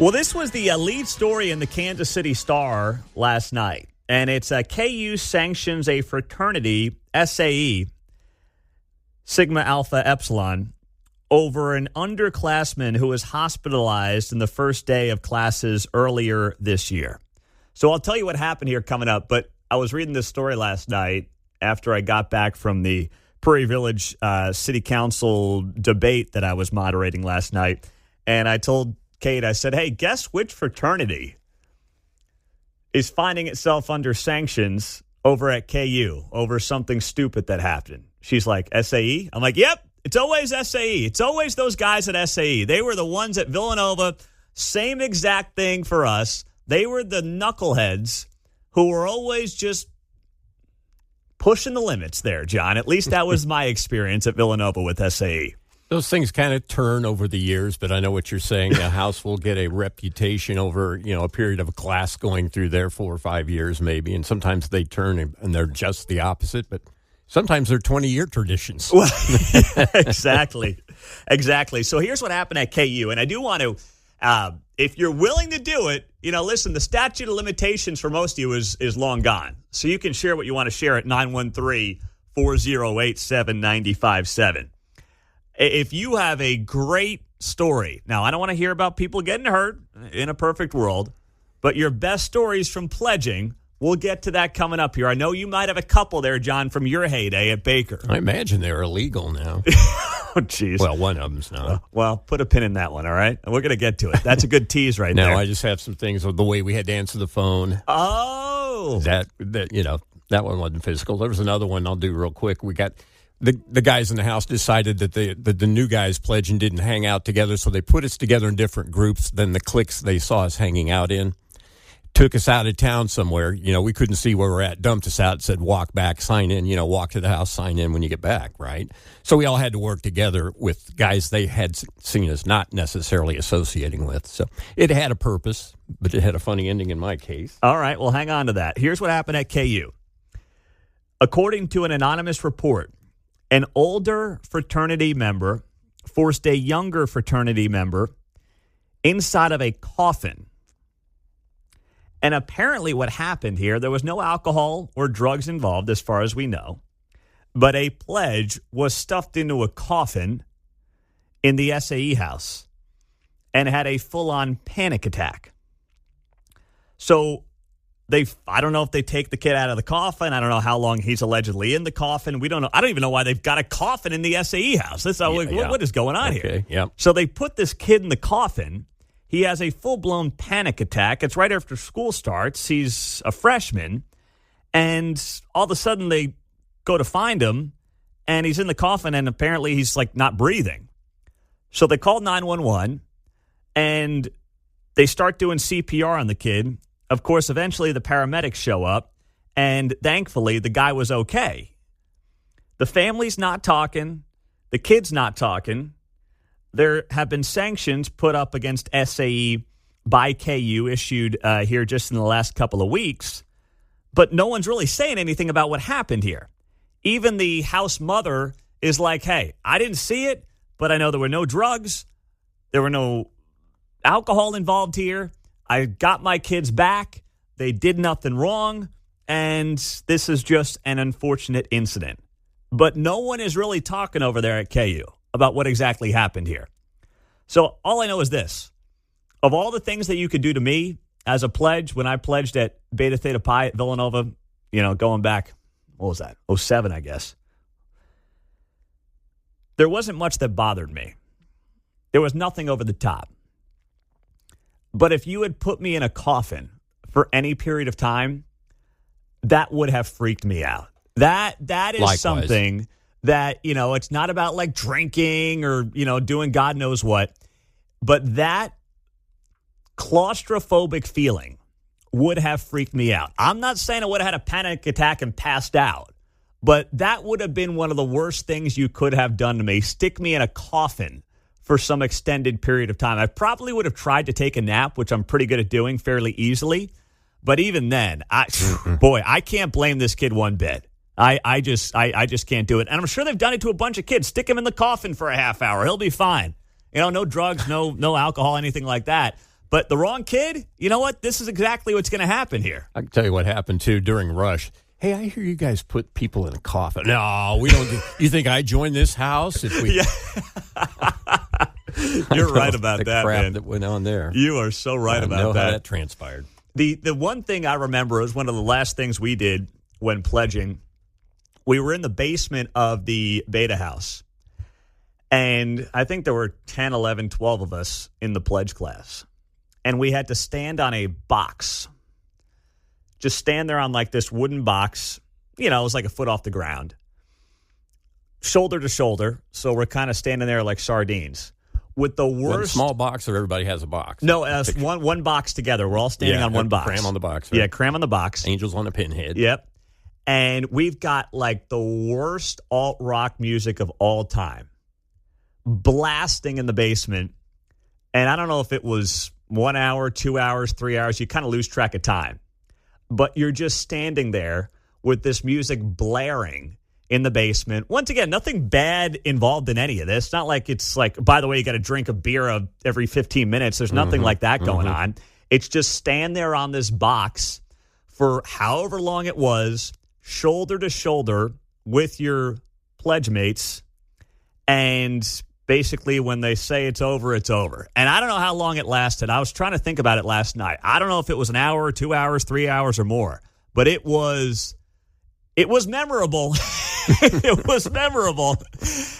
Well, this was the lead story in the Kansas City Star last night, and it's KU sanctions a fraternity, SAE, Sigma Alpha Epsilon, over an underclassman who was hospitalized in the first day of classes earlier this year. So I'll tell you what happened here coming up, but I was reading this story last night after I got back from the Prairie Village City Council debate that I was moderating last night, and I told Kate, I said, hey, guess which fraternity is finding itself under sanctions over at KU over something stupid that happened? She's like, SAE? I'm like, yep, it's always SAE. It's always those guys at SAE. They were the ones at Villanova. Same exact thing for us. They were the knuckleheads who were always just pushing the limits there, John. At least that was my experience at Villanova with SAE. Those things kind of turn over the years, but I know what you're saying. A house will get a reputation over, a period of a class going through there 4 or 5 years maybe, and sometimes they turn and they're just the opposite, but sometimes they're 20-year traditions. Well, exactly. So here's what happened at KU, and I do want to, if you're willing to do it, listen, the statute of limitations for most of you is long gone, so you can share what you want to share at 913-408-7957. If you have a great story, now I don't want to hear about people getting hurt in a perfect world, but your best stories from pledging, we'll get to that coming up here. I know you might have a couple there, John, from your heyday at Baker. I imagine they're illegal now. Oh, jeez. Well, one of them's not. Well, put a pin in that one, all right? We're going to get to it. That's a good tease right there. No, I just have some things with the way we had to answer the phone. Oh. That one wasn't physical. There was another one I'll do real quick. We got... The guys in the house decided that the new guys pledging didn't hang out together, so they put us together in different groups than the cliques they saw us hanging out in. Took us out of town somewhere. We couldn't see where we're at. Dumped us out, said walk back, sign in, walk to the house, sign in when you get back, right? So we all had to work together with guys they had seen us not necessarily associating with. So it had a purpose, but it had a funny ending in my case. All right, well, hang on to that. Here's what happened at KU. According to an anonymous report, an older fraternity member forced a younger fraternity member inside of a coffin. And apparently what happened here, there was no alcohol or drugs involved as far as we know, but a pledge was stuffed into a coffin in the SAE house and had a full-on panic attack. So I don't know if they take the kid out of the coffin. I don't know how long he's allegedly in the coffin. We don't know. I don't even know why they've got a coffin in the SAE house. What is going on here? Yeah. So they put this kid in the coffin. He has a full-blown panic attack. It's right after school starts. He's a freshman. And all of a sudden they go to find him, and he's in the coffin, and apparently he's, not breathing. So they called 911, and they start doing CPR on the kid. Of course, eventually the paramedics show up, and thankfully the guy was okay. The family's not talking. The kid's not talking. There have been sanctions put up against SAE by KU issued here just in the last couple of weeks, but no one's really saying anything about what happened here. Even the house mother is like, hey, I didn't see it, but I know there were no drugs. There were no alcohol involved here. I got my kids back. They did nothing wrong, and this is just an unfortunate incident. But no one is really talking over there at KU about what exactly happened here. So all I know is this. Of all the things that you could do to me as a pledge, when I pledged at Beta Theta Pi at Villanova, going back, what was that, 07, I guess, there wasn't much that bothered me. There was nothing over the top. But if you had put me in a coffin for any period of time, that would have freaked me out. That is Likewise. Something that, it's not about drinking or, doing God knows what. But that claustrophobic feeling would have freaked me out. I'm not saying I would have had a panic attack and passed out, but that would have been one of the worst things you could have done to me. Stick me in a coffin for some extended period of time. I probably would have tried to take a nap, which I'm pretty good at doing fairly easily. But even then, I can't blame this kid one bit. I just can't do it. And I'm sure they've done it to a bunch of kids. Stick him in the coffin for a half hour. He'll be fine. No drugs, no alcohol, anything like that. But the wrong kid, you know what? This is exactly what's going to happen here. I can tell you what happened, too, during Rush. Hey, I hear you guys put people in a coffin. No, we don't. You think I joined this house? If we... Yeah. You're right about the that, crap man. that went on there. You are so right about know that. How that transpired. The one thing I remember was one of the last things we did when pledging. We were in the basement of the Beta House. And I think there were 10, 11, 12 of us in the pledge class. And we had to stand on a box. Just stand there on like this wooden box. You know, it was like a foot off the ground. Shoulder to shoulder. So we're kind of standing there like sardines. With the worst... One small box or everybody has a box? No, one box together. We're all standing on one box. Cram on the box. Right? Yeah, cram on the box. Angels on a pinhead. Yep. And we've got like the worst alt-rock music of all time. Blasting in the basement. And I don't know if it was 1 hour, 2 hours, 3 hours. You kind of lose track of time. But you're just standing there with this music blaring in the basement. Once again, nothing bad involved in any of this. Not like it's like, by the way, you got to drink a beer every 15 minutes. There's nothing like that going on. It's just stand there on this box for however long it was, shoulder to shoulder with your pledge mates. And basically, when they say it's over, it's over. And I don't know how long it lasted. I was trying to think about it last night. I don't know if it was an hour, 2 hours, 3 hours or more. But it was memorable. It was memorable.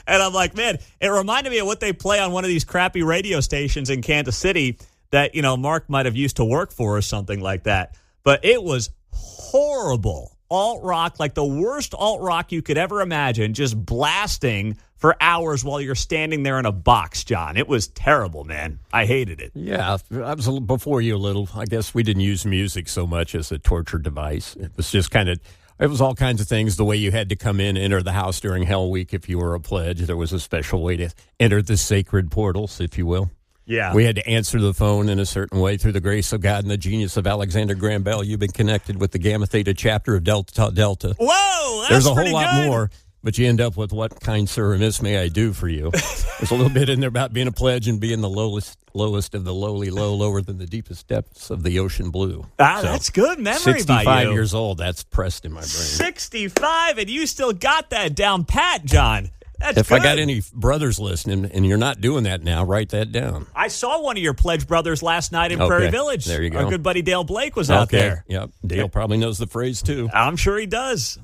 And I'm like, man, it reminded me of what they play on one of these crappy radio stations in Kansas City that, you know, Mark might have used to work for or something like that. But it was horrible. Alt-rock, like the worst alt-rock you could ever imagine, just blasting for hours while you're standing there in a box, John. It was terrible, man. I hated it. Yeah, I was before you a little. I guess we didn't use music so much as a torture device. It was just kind of, it was all kinds of things. The way you had to come in, enter the house during Hell Week if you were a pledge. There was a special way to enter the sacred portals, if you will. Yeah. We had to answer the phone in a certain way. Through the grace of God and the genius of Alexander Graham Bell, you've been connected with the Gamma Theta chapter of Delta Delta. Whoa, that's There's a whole pretty lot good. more, but you end up with what kind sir or miss may I do for you. There's a little bit in there about being a pledge and being the lowest of the lowly low, lower than the deepest depths of the ocean blue. Ah, so, that's good memory by you. 65 years old, that's pressed in my brain. 65, and you still got that down pat, John. That's if good. I got any brothers listening, and you're not doing that now, write that down. I saw one of your pledge brothers last night in Prairie Village. There you go. Our good buddy Dale Blake was out there. Yep. Dale probably knows the phrase, too. I'm sure he does.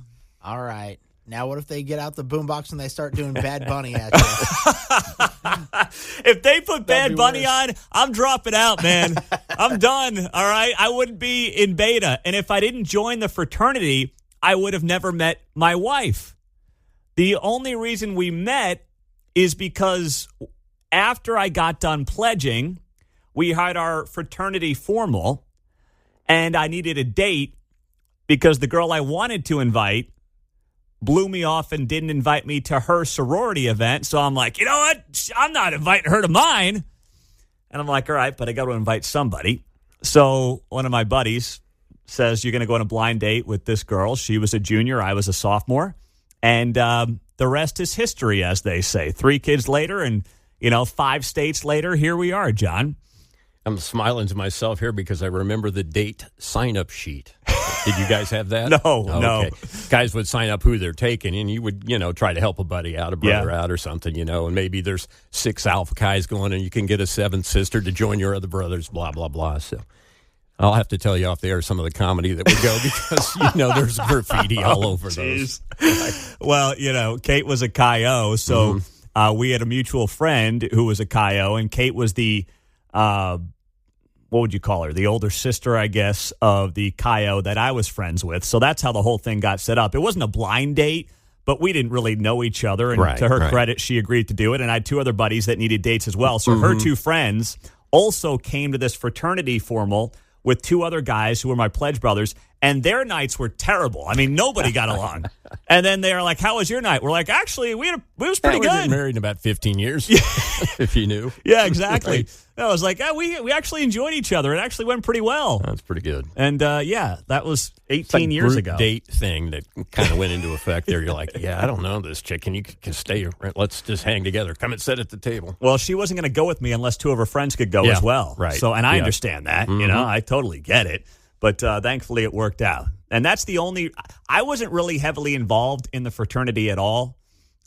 All right. Now what if they get out the boombox and they start doing Bad Bunny at you? If they put Bad Bunny on, I'm dropping out, man. I'm done, all right? I wouldn't be in beta. And if I didn't join the fraternity, I would have never met my wife. The only reason we met is because after I got done pledging, we had our fraternity formal, and I needed a date because the girl I wanted to invite blew me off and didn't invite me to her sorority event. So I'm like, you know what? I'm not inviting her to mine. And I'm like, all right, but I got to invite somebody. So one of my buddies says, you're going to go on a blind date with this girl. She was a junior. I was a sophomore. And the rest is history, as they say. 3 kids later and, 5 states later, here we are, John. I'm smiling to myself here because I remember the date sign-up sheet. Did you guys have that? No. Guys would sign up who they're taking, and you would, try to help a buddy out, a brother out or something, and maybe there's 6 alpha guys going, and you can get a 7th sister to join your other brothers, blah, blah, blah. So I'll have to tell you off the air some of the comedy that would go because, there's graffiti all over those. Well, Kate was a Chi-O, so we had a mutual friend who was a Chi-O, and Kate was the, what would you call her? The older sister, I guess, of the Chi-O that I was friends with. So that's how the whole thing got set up. It wasn't a blind date, but we didn't really know each other. And to her credit, she agreed to do it. And I had 2 other buddies that needed dates as well. So her 2 friends also came to this fraternity formal with 2 other guys who were my pledge brothers. and their nights were terrible. I mean, nobody got along. And then they were like, "How was your night?" We're like, "Actually, it was pretty We've good." been married in about 15 years, if you knew. Yeah, exactly. Right. I was like, we actually enjoyed each other. It actually went pretty well. That's pretty good. And that was 18 It's like years group ago. date thing that kind of went into effect there. You're like, yeah, I don't know this chick. Can you stay? Let's just hang together. Come and sit at the table. Well, she wasn't going to go with me unless two of her friends could go as well. Right. So, and I Yeah. understand that. You know, I totally get it. But thankfully, it worked out. And that's the only. I wasn't really heavily involved in the fraternity at all.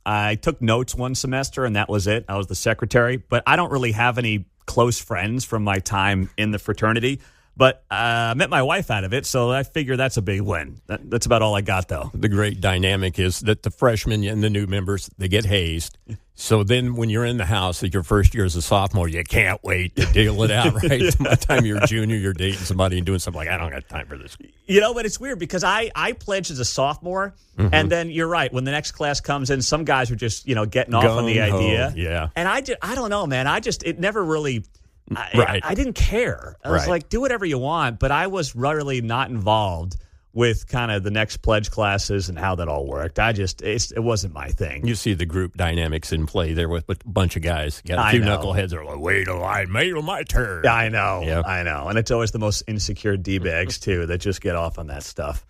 I took notes one semester, and that was it. I was the secretary. But I don't really have any close friends from my time in the fraternity. But I met my wife out of it, so I figure that's a big win. That's about all I got, though. The great dynamic is that the freshmen and the new members, they get hazed. So then when you're in the house at your first year as a sophomore, you can't wait to deal it out, right? By the time you're a junior, you're dating somebody and doing something like, I don't got time for this. You know, but it's weird because I pledged as a sophomore, and then you're right. When the next class comes in, some guys are just, getting off on the Gung-ho, idea. yeah. And I don't know, man. It never really... Right. I didn't care. I was Right. like, do whatever you want, but I was really not involved with kind of the next pledge classes and how that all worked. It wasn't my thing. You see the group dynamics in play there with a bunch of guys. You got a I few know. knuckleheads that are like, wait till my turn. I know. Yep. I know. And it's always the most insecure D-bags, too, that just get off on that stuff.